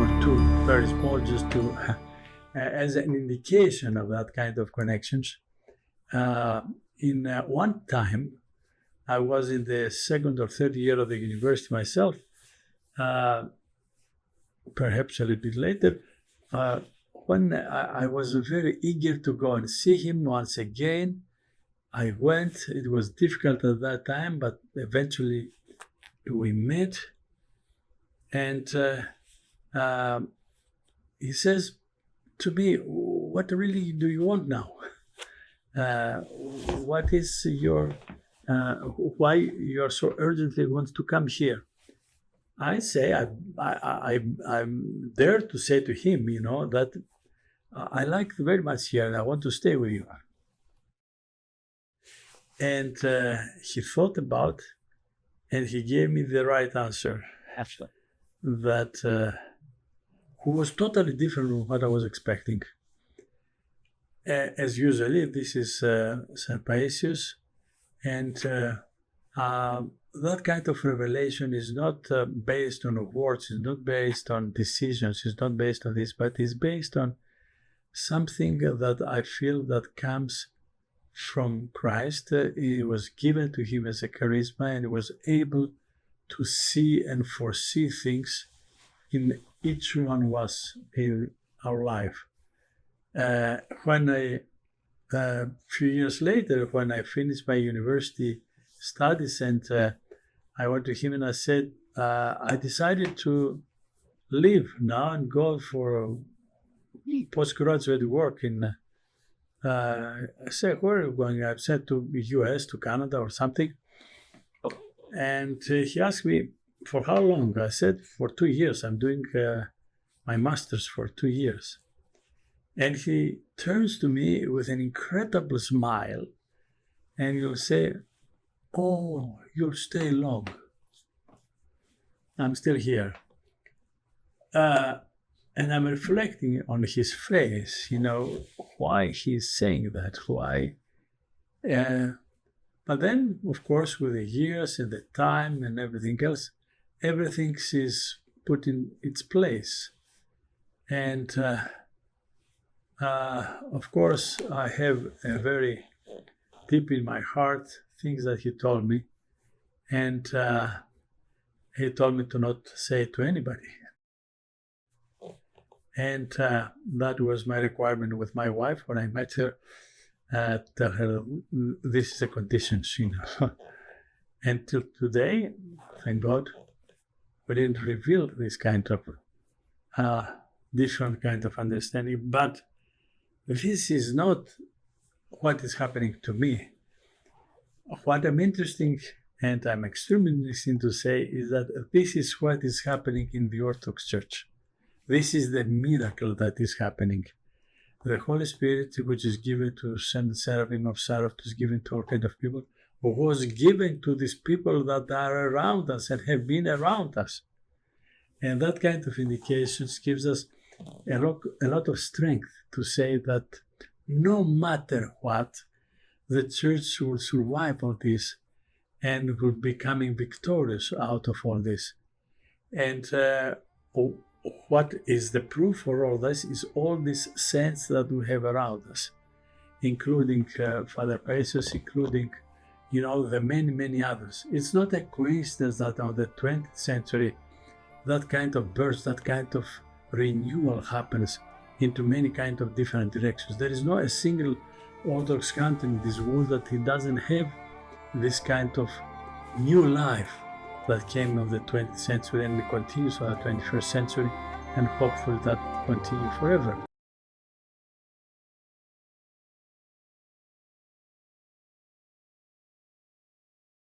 or two, very small, just to as an indication of that kind of connections. In one time, I was in the second or third year of the university myself, perhaps a little bit later, when I was very eager to go and see him once again. I went. It was difficult at that time, but eventually we met. And he says to me, "What really do you want now? What is your, why you're so urgently want to come here?" I say, I'm there to say to him, that I like very much here and I want to stay with you. And he thought about, and he gave me the right answer. Absolutely. That who was totally different from what I was expecting. As usually, this is Saint Paisios, and that kind of revelation is not based on words, it's not based on decisions, it's not based on this, but it's based on something that I feel that comes from Christ. It was given to him as a charisma, and he was able to see and foresee things in each one of us in our life. When a few years later, when I finished my university studies, and I went to him and I said, I decided to leave now and go for postgraduate work in, I said, where are you going? I said to the US, to Canada or something. And he asked me, for how long? I said, for 2 years. I'm doing my master's for 2 years. And he turns to me with an incredible smile and he'll say, "Oh, you'll stay long." I'm still here. And I'm reflecting on his face, why he's saying that, why. But then, of course, with the years and the time and everything else, everything is put in its place. And of course, I have a very deep in my heart things that he told me. And he told me to not say it to anybody. And that was my requirement with my wife when I met her. Tell her this is a condition, And till today, thank God, we didn't reveal this kind of different kind of understanding. But this is not what is happening to me. What I'm interesting, and I'm extremely interested to say, is that this is what is happening in the Orthodox Church. This is the miracle that is happening. The Holy Spirit, which is given to Saint Seraphim of Sarov, is given to all kinds of people, was given to these people that are around us and have been around us. And that kind of indications gives us a lot of strength to say that no matter what, the Church will survive all this and will be coming victorious out of all this. And what is the proof for all this is all these saints that we have around us, including Father Paisios, including, the many, many others. It's not a coincidence that on the 20th century, that kind of burst, that kind of renewal happens into many kind of different directions. There is not a single Orthodox country in this world that it doesn't have this kind of new life that came of the 20th century and continues on the 21st century, and hopefully that continue forever.